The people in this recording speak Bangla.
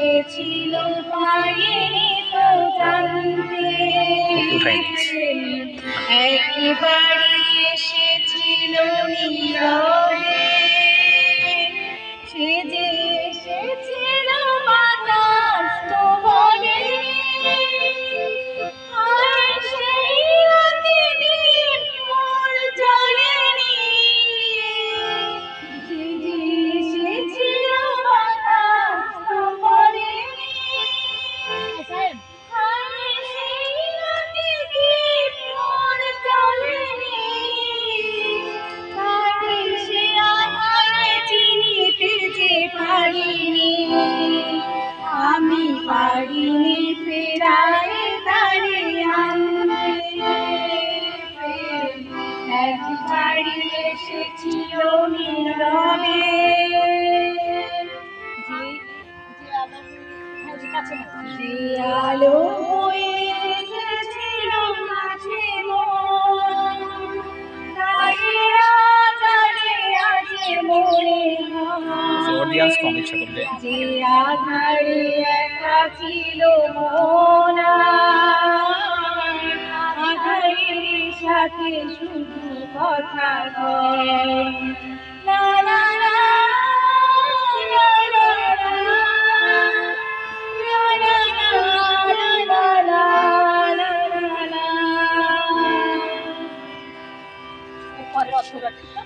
এসেছিল পারিনি তো জানতে, একেবারে এসেছিল নীরবে, সে যে এসেছিল বাতাস তো বলে, আর সেই অতিদিন মোর জ্বলেনি, সে যে এসেছিল বাতাস তো বলেনি, আর সেই অতিদিন মোর জ্বলেনি, তাকে সে আধারে চিনিতে যে পারিনি, আমি পারিনি ফেরায় তারে আনতে, একবারই এসেছিল নীরবে, যে আলো হয়ে এসেছিল কাছে মোর, তাই আধারে আজ মনে হয়, যে আধারে একা ছিল মন, আধারের সাথে শুধু কথা কয়।